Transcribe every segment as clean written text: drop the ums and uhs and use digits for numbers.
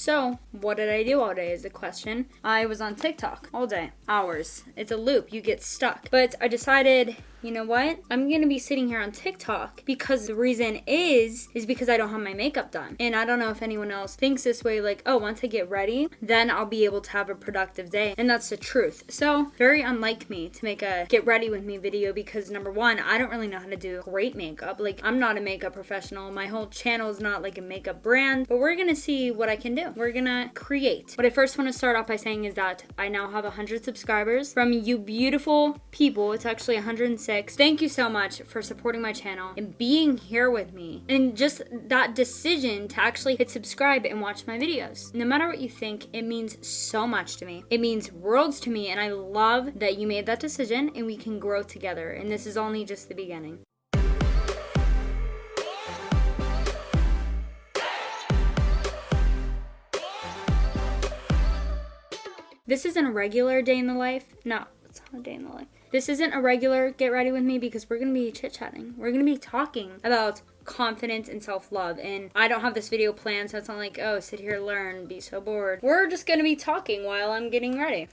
So, what did I do all day is the question. I was on TikTok all day. Hours. It's a loop. You get stuck. But I decided, you know what? I'm going to be sitting here on TikTok because the reason is because I don't have my makeup done. And I don't know if anyone else thinks this way, like, oh, once I get ready, then I'll be able to have a productive day. And that's the truth. So, very unlike me to make a get ready with me video because number one, I don't really know how to do great makeup. Like, I'm not a makeup professional. My whole channel is not like a makeup brand, but we're going to see what I can do. We're going to create. What I first want to start off by saying is that I now have 100 subscribers from you beautiful people. It's actually 106. Thank you so much for supporting my channel and being here with me. And just that decision to actually hit subscribe and watch my videos. No matter what you think, it means so much to me. It means worlds to me, and I love that you made that decision and we can grow together. And this is only just the beginning. This isn't a regular day in the life. No, it's not a day in the life. This isn't a regular get ready with me because we're going to be chit-chatting. We're going to be talking about confidence and self-love. And I don't have this video planned, so it's not like, oh, sit here, learn, be so bored. We're just going to be talking while I'm getting ready.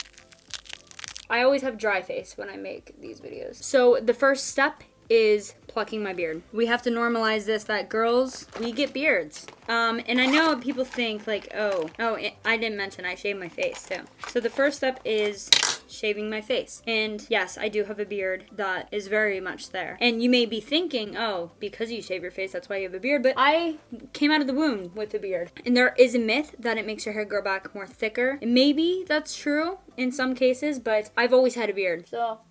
I always have dry face when I make these videos. So the first step is plucking my beard. We have to normalize this, that girls, we get beards. And I know people think like, oh, I didn't mention I shave my face too. So the first step is shaving my face. And yes, I do have a beard that is very much there. And you may be thinking, oh, because you shave your face, that's why you have a beard. But I came out of the womb with a beard. And there is a myth that it makes your hair grow back more thicker. And maybe that's true in some cases, but I've always had a beard. So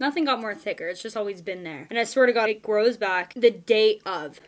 nothing got more thicker. It's just always been there. And I swear to God, it grows back the day of.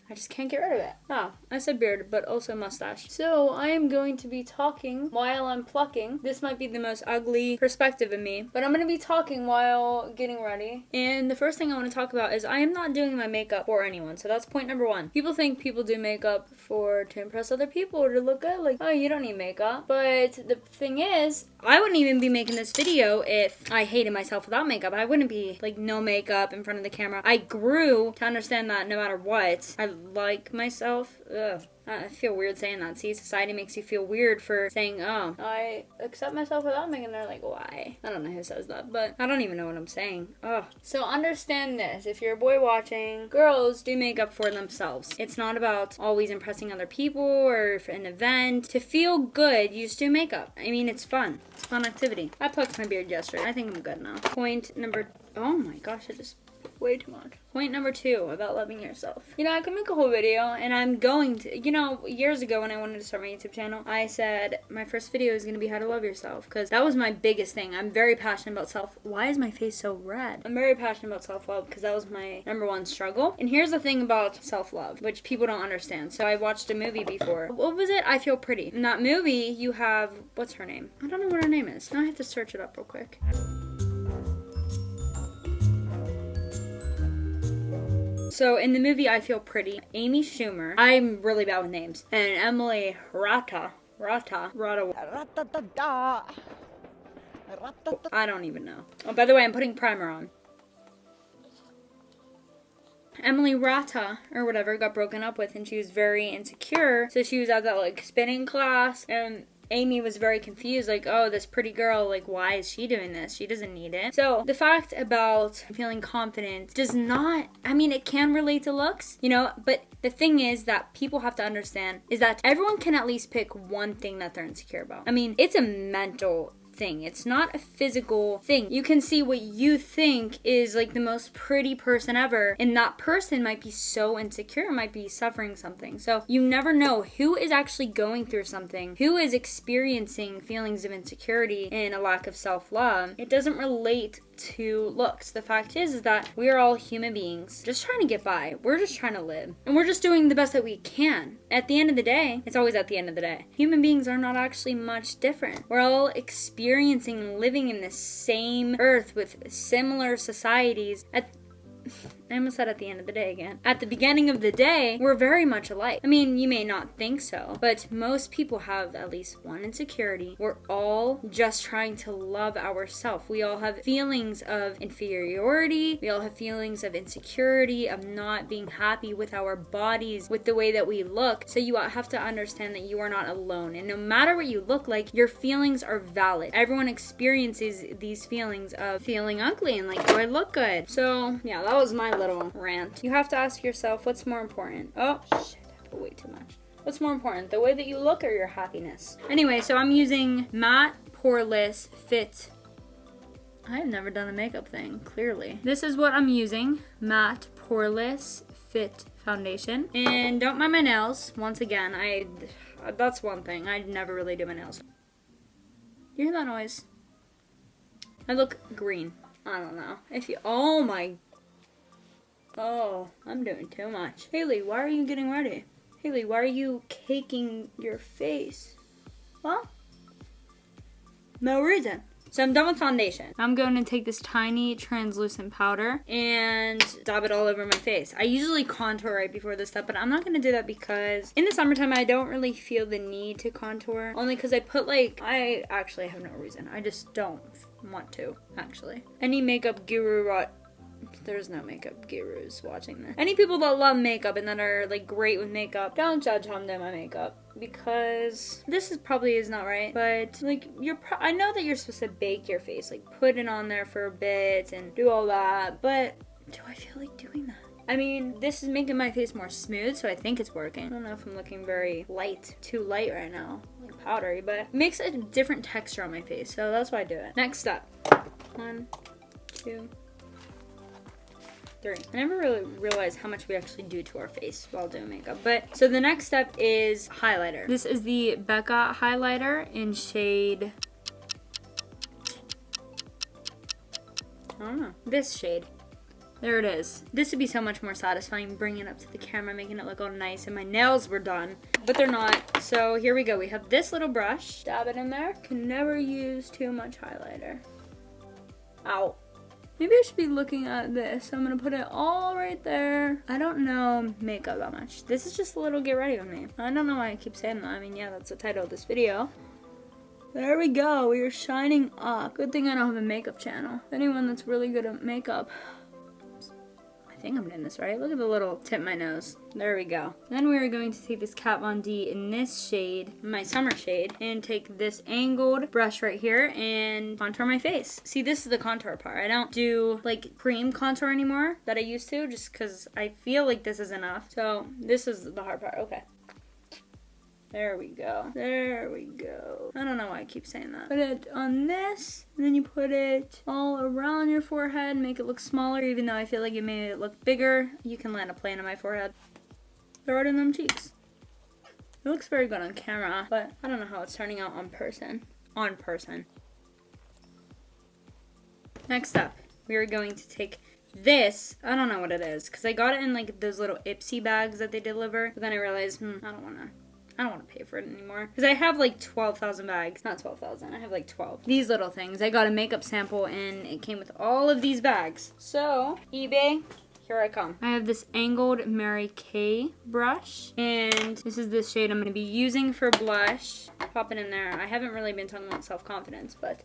I just can't get rid of it. Oh, I said beard, but also mustache. So I am going to be talking while I'm plucking. This might be the most ugly perspective of me, but I'm going to be talking while getting ready. And the first thing I want to talk about is I am not doing my makeup for anyone. So that's point number one. People think people do makeup to impress other people or to look good. Like, oh, you don't need makeup. But the thing is, I wouldn't even be making this video if I hated myself without makeup. I wouldn't be like no makeup in front of the camera. I grew to understand that no matter what, I like myself. Ugh. I feel weird saying that. See, society makes you feel weird for saying, oh, I accept myself without makeup. And they're like, why? I don't know who says that, but I don't even know what I'm saying. Ugh. So understand this. If you're a boy watching, girls do makeup for themselves. It's not about always impressing other people or for an event. To feel good, you just do makeup. I mean, it's fun. It's a fun activity. I plucked my beard yesterday. I think I'm good now. Oh my gosh, I just way too much. Point number 2 about loving yourself. You know, I could make a whole video, and I'm going to, you know, years ago when I wanted to start my YouTube channel, I said my first video is going to be how to love yourself, because that was my biggest thing. I'm very passionate about why is my face so red? I'm very passionate about self-love because that was my number 1 struggle. And here's the thing about self-love, which people don't understand. So I watched a movie before. What was it? I Feel Pretty. In that movie, you have, what's her name? I don't know what her name is. Now I have to search it up real quick. So in the movie I Feel Pretty, Amy Schumer, I'm really bad with names, and Emily Rata. I don't even know. Oh, by the way, I'm putting primer on. Emily Rata, or whatever, got broken up with, and she was very insecure, so she was at that, like, spinning class, and Amy was very confused, like, oh, this pretty girl, like, why is she doing this? She doesn't need it. So the fact about feeling confident does not, I mean, it can relate to looks, you know, but the thing is that people have to understand is that everyone can at least pick one thing that they're insecure about. I mean, it's a mental thing. It's not a physical thing. You can see what you think is like the most pretty person ever, and that person might be so insecure, might be suffering something. So you never know who is actually going through something, who is experiencing feelings of insecurity and a lack of self-love. It doesn't relate to looks. The fact is that we are all human beings just trying to get by. We're just trying to live, and we're just doing the best that we can. At the end of the day, it's always at the end of the day, human beings are not actually much different. We're all experiencing and living in the same earth with similar societies. I almost said at the end of the day again. At the beginning of the day, we're very much alike. I mean, you may not think so, but most people have at least one insecurity. We're all just trying to love ourselves. We all have feelings of inferiority. We all have feelings of insecurity, of not being happy with our bodies, with the way that we look. So you have to understand that you are not alone. And no matter what you look like, your feelings are valid. Everyone experiences these feelings of feeling ugly and like, do I look good? So yeah, that was my little rant. You have to ask yourself, what's more important? Oh, shit, I put way too much. What's more important, the way that you look or your happiness? Anyway, so I'm using Matte Poreless Fit. I have never done a makeup thing, clearly. This is what I'm using, Matte Poreless Fit Foundation. And don't mind my nails. Once again, that's one thing. I never really do my nails. You hear that noise? I look green. I don't know. Oh my. Oh, I'm doing too much. Haley, why are you getting ready? Haley, why are you caking your face? Well, no reason. So I'm done with foundation. I'm going to take this tiny translucent powder and dab it all over my face. I usually contour right before this step, but I'm not going to do that because in the summertime, I don't really feel the need to contour. Only because I actually have no reason. I just don't want to, actually. Any makeup guru there's no makeup gurus watching this. Any people that love makeup and that are like great with makeup, don't judge how I'm doing my makeup because this probably is not right. But like I know that you're supposed to bake your face, like put it on there for a bit and do all that. But do I feel like doing that? I mean, this is making my face more smooth, so I think it's working. I don't know if I'm looking very too light right now, like powdery, but it makes a different texture on my face, so that's why I do it. Next step. 1, 2, 3. I never really realized how much we actually do to our face while doing makeup. But so the next step is highlighter. This is the Becca highlighter in shade, I don't know, this shade. There it is. This would be so much more satisfying bringing it up to the camera, making it look all nice, and my nails were done, but they're not. So here we go. We have this little brush. Dab it in there. Can never use too much highlighter. Ow. Maybe I should be looking at this. I'm gonna put it all right there. I don't know makeup that much. This is just a little get ready with me. I don't know why I keep saying that. I mean, yeah, that's the title of this video. There we go. We are shining up. Good thing I don't have a makeup channel. Anyone that's really good at makeup. I think I'm doing this right. Look at the little tip of my nose. There we go. Then we are going to take this Kat Von D in this shade, my summer shade, and take this angled brush right here and contour my face. See, this is the contour part. I don't do like cream contour anymore that I used to just because I feel like this is enough. So this is the hard part. Okay. There we go. There we go. I don't know why I keep saying that. Put it on this, and then you put it all around your forehead, make it look smaller, even though I feel like it made it look bigger. You can land a plane on my forehead. Throw it in them cheeks. It looks very good on camera, but I don't know how it's turning out on person. Next up, we are going to take this. I don't know what it is, because I got it in like those little Ipsy bags that they deliver, but then I realized, I don't want to pay for it anymore. Because I have like 12,000 bags. Not 12,000. I have like 12. These little things. I got a makeup sample and it came with all of these bags. So, eBay, here I come. I have this angled Mary Kay brush. And this is this shade I'm going to be using for blush. Pop it in there. I haven't really been talking about self-confidence, but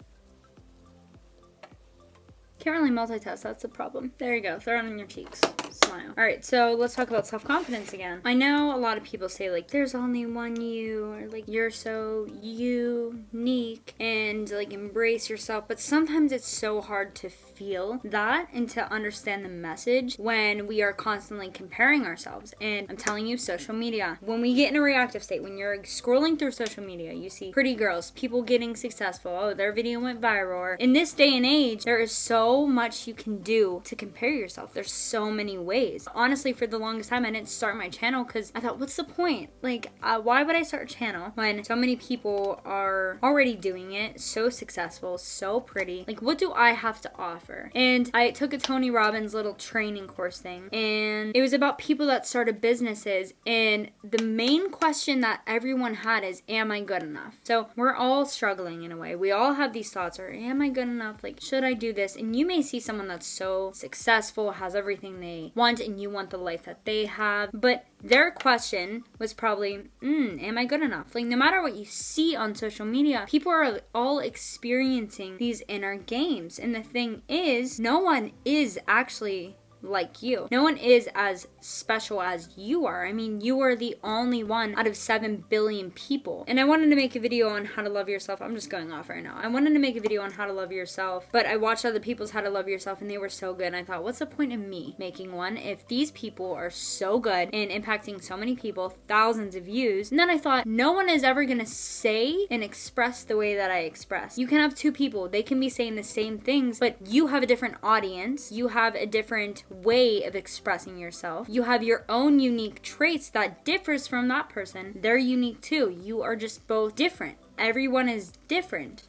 can't really multitask, that's the problem. There you go, throw it on your cheeks. Smile. Alright, so let's talk about self-confidence again. I know a lot of people say like, there's only one you, or like, you're so unique, and like, embrace yourself, but sometimes it's so hard to feel that and to understand the message when we are constantly comparing ourselves. And I'm telling you, social media, when we get in a reactive state, when you're scrolling through social media, you see pretty girls, people getting successful, oh, their video went viral. Or in this day and age, there is so much you can do to compare yourself. There's so many ways. Honestly, for the longest time, I didn't start my channel because I thought, what's the point? Like, why would I start a channel when so many people are already doing it, so successful, so pretty? Like, what do I have to offer? And I took a Tony Robbins little training course thing, and it was about people that started businesses, and the main question that everyone had is, am I good enough? So we're all struggling in a way. We all have these thoughts, or am I good enough? Like, should I do this? And you may see someone that's so successful, has everything they they want and you want the life that they have. But their question was probably, am I good enough? Like, no matter what you see on social media, people are all experiencing these inner games. And the thing is, no one is actually like you. No one is as special as you are. I mean, you are the only one out of 7 billion people. And I wanted to make a video on how to love yourself. I'm just going off right now. I wanted to make a video on how to love yourself, but I watched other people's how to love yourself and they were so good. And I thought, what's the point of me making one if these people are so good and impacting so many people, thousands of views? And then I thought, no one is ever gonna say and express the way that I express. You can have two people, they can be saying the same things, but you have a different audience. You have a different way of expressing yourself. You have your own unique traits that differs from that person. They're unique too. You are just both different. Everyone is different.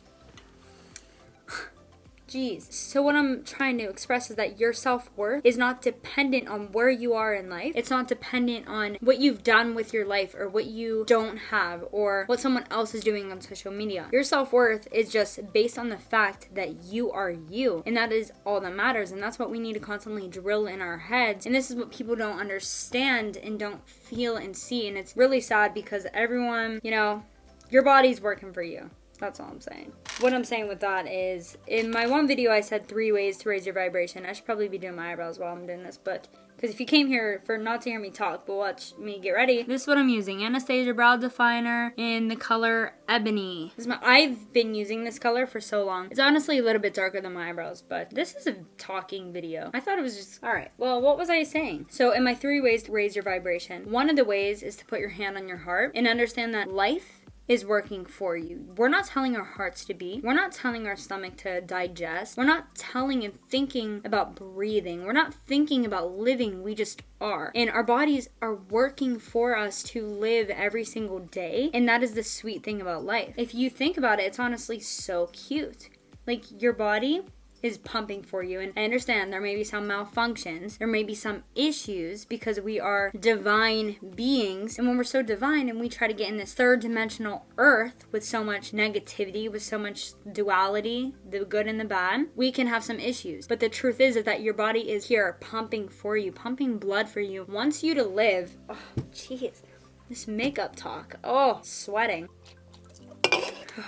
Jeez. So what I'm trying to express is that your self-worth is not dependent on where you are in life. It's not dependent on what you've done with your life or what you don't have or what someone else is doing on social media. Your self-worth is just based on the fact that you are you. And that is all that matters. And that's what we need to constantly drill in our heads. And this is what people don't understand and don't feel and see. And it's really sad because everyone, your body's working for you. That's all I'm saying. What I'm saying with that is, in my one video I said 3 ways to raise your vibration. I should probably be doing my eyebrows while I'm doing this, but because if you came here for not to hear me talk, but watch me get ready, this is what I'm using. Anastasia Brow Definer in the color Ebony. I've been using this color for so long. It's honestly a little bit darker than my eyebrows, but this is a talking video. I thought it was just, alright. Well, what was I saying? So in my 3 ways to raise your vibration, one of the ways is to put your hand on your heart and understand that life is working for you. We're not telling our hearts to beat. We're not telling our stomach to digest. We're not telling and thinking about breathing. We're not thinking about living. We just are. And our bodies are working for us to live every single day. And that is the sweet thing about life. If you think about it, it's honestly so cute. Like, your body is pumping for you. And I understand there may be some malfunctions, there may be some issues because we are divine beings. And when we're so divine and we try to get in this 3rd dimensional earth with so much negativity, with so much duality, the good and the bad, we can have some issues. But the truth is that your body is here pumping for you, pumping blood for you, wants you to live. Oh, jeez. This makeup talk. Oh, sweating.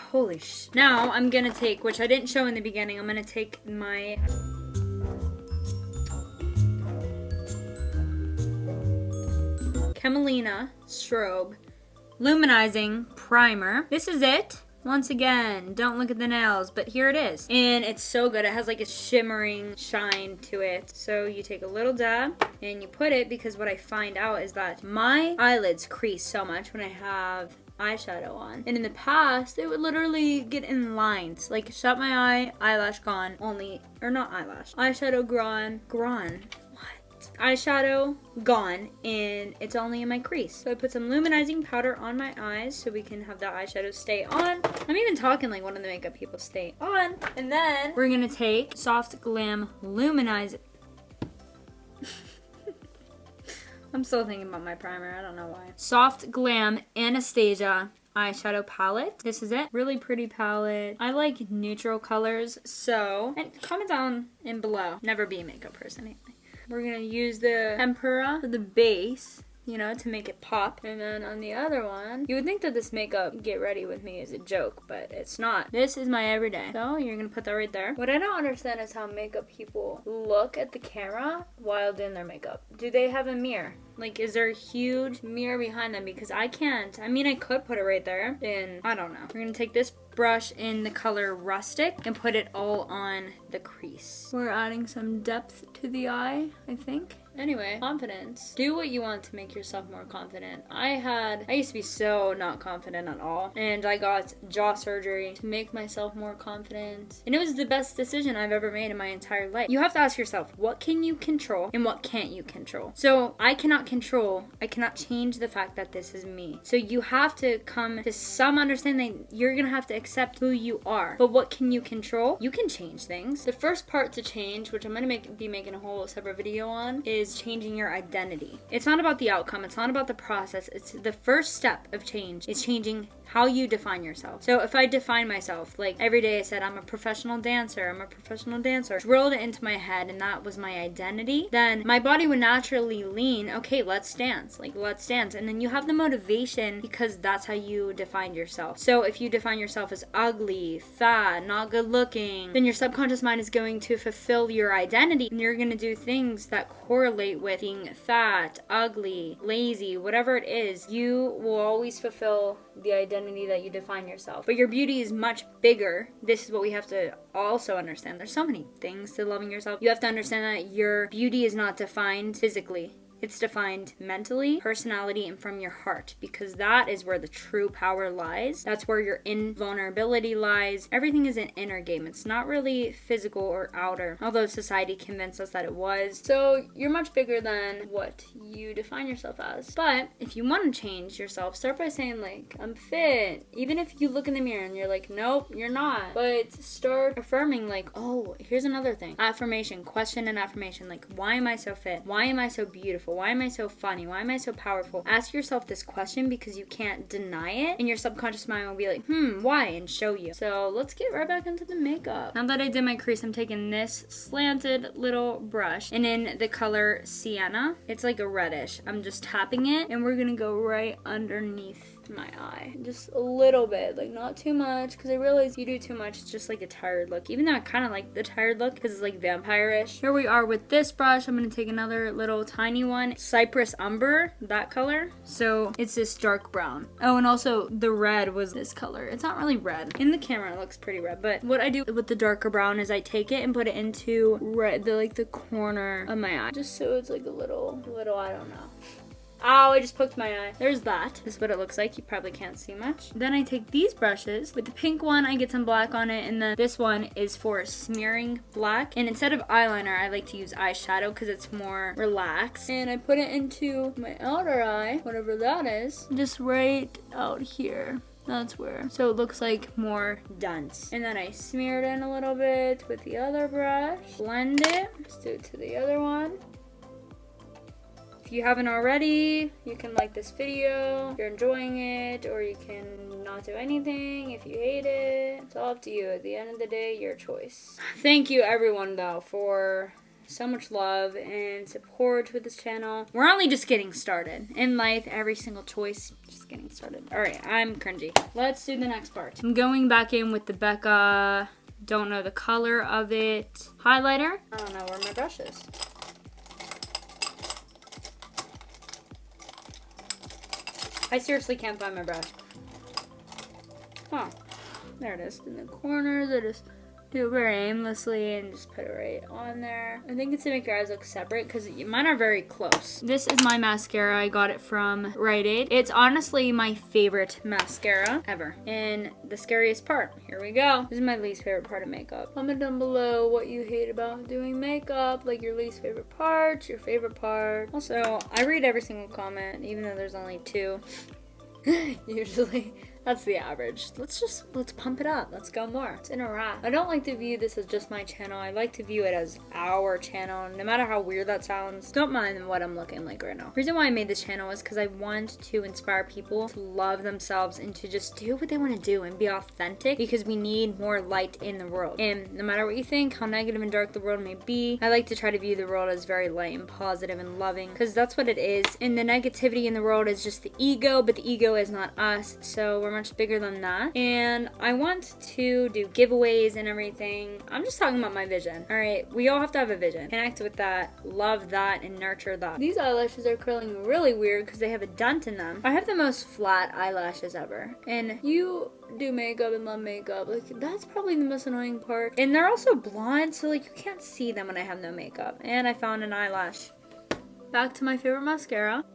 Holy sh! Now I'm gonna take, which I didn't show in the beginning, I'm gonna take my Camelina Strobe Luminizing Primer. This is it. Once again, don't look at the nails, but here it is. And it's so good. It has like a shimmering shine to it. So you take a little dab and you put it, because what I find out is that my eyelids crease so much when I have eyeshadow on. And in the past, it would literally get in lines. Like, shut my eye, eyelash gone, not eyelash. Eyeshadow gone. Eyeshadow gone, and it's only in my crease. So I put some luminizing powder on my eyes so we can have the eyeshadow stay on. I'm even talking like one of the makeup people, stay on. And then we're gonna take Soft Glam Luminizer. I'm still thinking about my primer, I don't know why. Soft Glam Anastasia eyeshadow palette. This is it. Really pretty palette. I like neutral colors, so, and comment down in below. Never be a makeup person anyway. We're gonna use the Tempera for the base, to make it pop. And then on the other one, you would think that this makeup get ready with me is a joke, but it's not. This is my everyday. So you're gonna put that right there. What I don't understand is how makeup people look at the camera while doing their makeup. Do they have a mirror? Like, is there a huge mirror behind them? Because I can't. I mean, I could put it right there, and I don't know. We're gonna take this brush in the color Rustic and put it all on the crease. We're adding some depth to the eye, I think. Anyway, confidence. Do what you want to make yourself more confident. I used to be so not confident at all, and I got jaw surgery to make myself more confident, and it was the best decision I've ever made in my entire life. You have to ask yourself, what can you control and what can't you control? So I cannot change the fact that this is me. So you have to come to some understanding that you're gonna have to accept who you are. But what can you control? You can change things. The first part to change, which I'm gonna be making a whole separate video on, is changing your identity. It's not about the outcome. It's not about the process. It's the first step of change is changing how you define yourself. So if I define myself, like every day I said, I'm a professional dancer, drilled it into my head, and that was my identity, then my body would naturally lean, okay, let's dance. And then you have the motivation because that's how you define yourself. So if you define yourself as ugly, fat, not good looking, then your subconscious mind is going to fulfill your identity, and you're going to do things that correlate with being fat, ugly, lazy, whatever it is. You will always fulfill the identity that you define yourself. But your beauty is much bigger. This is what we have to also understand. There's so many things to loving yourself. You have to understand that your beauty is not defined physically. It's defined mentally, personality, and from your heart, because that is where the true power lies. That's where your invulnerability lies. Everything is an inner game. It's not really physical or outer, although society convinced us that it was. So you're much bigger than what you define yourself as. But if you want to change yourself, start by saying, like, I'm fit. Even if you look in the mirror and you're like, nope, you're not. But start affirming, like, oh, here's another thing. Affirmation, question and affirmation. Like, why am I so fit? Why am I so beautiful? Why am I so funny? Why am I so powerful? Ask yourself this question because you can't deny it, and your subconscious mind will be like, why? And show you. So let's get right back into the makeup. Now that I did my crease, I'm taking this slanted little brush, and in the color Sienna, it's like a reddish. I'm just tapping it, and we're gonna go right underneath my eye. Just a little bit, like not too much, because I realize you do too much, it's just like a tired look, even though I kind of like the tired look because it's like vampire-ish. Here we are with this brush. I'm going to take another little tiny one, Cypress Umber, that color. So it's this dark brown. Oh, and also the red was this color. It's not really red. In the camera it looks pretty red, but what I do with the darker brown is I take it and put it into red, the corner of my eye, just so it's like a little, I don't know. Ow, I just poked my eye. There's that. This is what it looks like. You probably can't see much. Then I take these brushes. With the pink one, I get some black on it, and then this one is for smearing black. And instead of eyeliner, I like to use eyeshadow because it's more relaxed. And I put it into my outer eye, whatever that is, just right out here. That's where. So it looks like more dense. And then I smear it in a little bit with the other brush. Blend it. Let's do it to the other one. If you haven't already, you can like this video if you're enjoying it, or you can not do anything if you hate it. It's all up to you. At the end of the day, your choice. Thank you everyone though for so much love and support with this channel. We're only just getting started. In life, every single choice, just getting started. Alright, I'm cringy. Let's do the next part. I'm going back in with the Becca, don't know the color of it, highlighter. I don't know where my brush is. I seriously can't find my brush. Huh. There it is. In the corners, I just do it very aimlessly and just put it right on there. I think it's to make your eyes look separate because mine are very close. This is my mascara. I got it from Rite Aid. It's honestly my favorite mascara ever. And the scariest part, here we go. This is my least favorite part of makeup. Comment down below what you hate about doing makeup, like your least favorite part, your favorite part. Also, I read every single comment, even though there's only 2. Usually. That's the average. Let's pump it up. Let's go more. It's in a wrap. I don't like to view this as just my channel. I like to view it as our channel. No matter how weird that sounds, don't mind what I'm looking like right now. The reason why I made this channel is because I want to inspire people to love themselves and to just do what they want to do and be authentic, because we need more light in the world. And no matter what you think, how negative and dark the world may be, I like to try to view the world as very light and positive and loving, because that's what it is. And the negativity in the world is just the ego, but the ego is not us. So we're much bigger than that. And I want to do giveaways and everything. I'm just talking about my vision. Alright, we all have to have a vision. Connect with that, love that, and nurture that. These eyelashes are curling really weird because they have a dent in them. I have the most flat eyelashes ever. And you do makeup and love makeup. Like, that's probably the most annoying part. And they're also blonde, so like you can't see them when I have no makeup. And I found an eyelash. Back to my favorite mascara.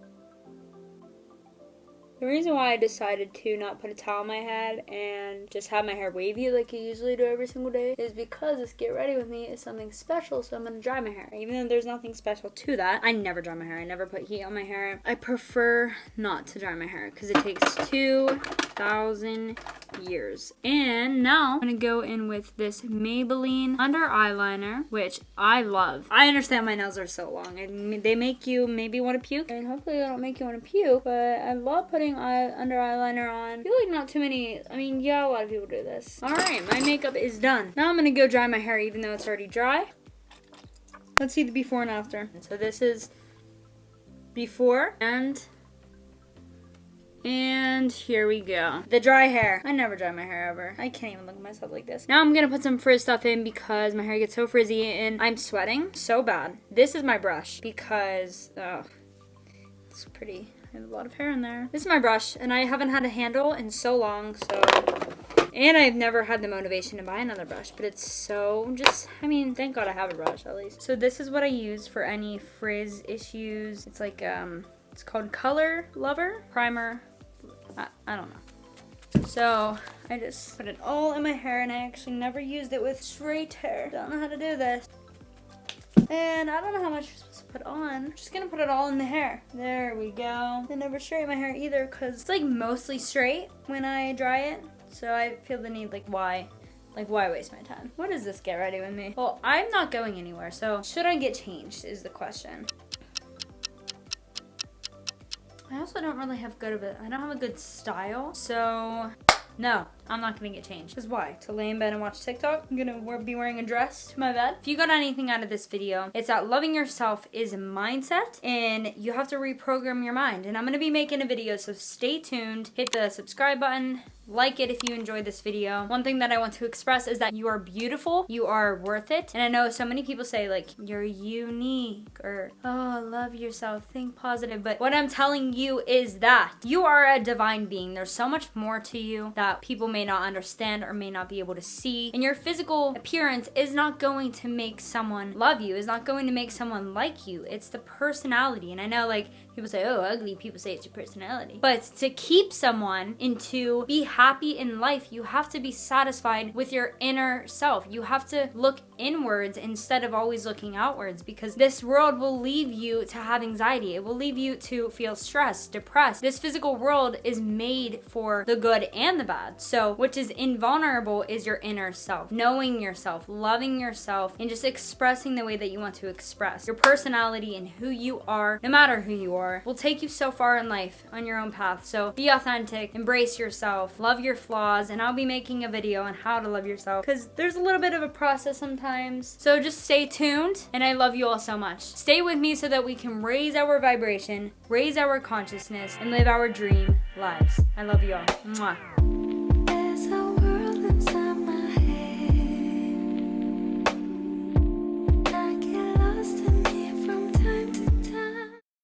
The reason why I decided to not put a towel on my head and just have my hair wavy like I usually do every single day is because this Get Ready With Me is something special, so I'm going to dry my hair. Even though there's nothing special to that, I never dry my hair. I never put heat on my hair. I prefer not to dry my hair because it takes 2,000 years. And now I'm gonna go in with this Maybelline under eyeliner, which I love. I understand my nails are so long and they make you maybe want to puke, and hopefully they don't make you want to puke, but I love putting under eyeliner on. I feel like not too many, I mean, yeah, a lot of people do this. All right, my makeup is done. Now I'm gonna go dry my hair even though it's already dry. Let's see the before and after. So this is before and here we go. The dry hair. I never dry my hair ever. I can't even look at myself like this. Now I'm gonna put some frizz stuff in because my hair gets so frizzy and I'm sweating so bad. This is my brush because, oh, it's pretty. I have a lot of hair in there. This is my brush and I haven't had a handle in so long, so. And I've never had the motivation to buy another brush, but it's so just, I mean, thank God I have a brush at least. So this is what I use for any frizz issues. It's like, it's called Color Lover Primer. I don't know. So I just put it all in my hair and I actually never used it with straight hair. Don't know how to do this. And I don't know how much you're supposed to put on. I'm just gonna put it all in the hair. There we go. I never straighten my hair either because it's like mostly straight when I dry it. So I feel the need, like why waste my time? What does this get ready with me? Well, I'm not going anywhere, so should I get changed is the question. I also don't really have I don't have a good style, so no, I'm not gonna get changed. Because why? To lay in bed and watch TikTok? I'm gonna be wearing a dress to my bed? If you got anything out of this video, it's that loving yourself is a mindset and you have to reprogram your mind. And I'm gonna be making a video, so stay tuned. Hit the subscribe button. Like it if you enjoyed this video. One thing that I want to express is that you are beautiful, you are worth it. And I know so many people say like, you're unique or, oh, love yourself, think positive. But what I'm telling you is that you are a divine being. There's so much more to you that people may not understand or may not be able to see. And your physical appearance is not going to make someone love you, is not going to make someone like you. It's the personality. And I know like people say, oh, ugly, people say it's your personality. But to keep someone and to be happy in life, you have to be satisfied with your inner self. You have to look inwards instead of always looking outwards, because this world will leave you to have anxiety. It will leave you to feel stressed, depressed. This physical world is made for the good and the bad. So which is invulnerable is your inner self. Knowing yourself, loving yourself, and just expressing the way that you want to express. Your personality and who you are, no matter who you are, will take you so far in life on your own path. So be authentic, embrace yourself, love your flaws, and I'll be making a video on how to love yourself because there's a little bit of a process sometimes. So just stay tuned, and I love you all so much. Stay with me so that we can raise our vibration, raise our consciousness, and live our dream lives. I love you all. Mwah.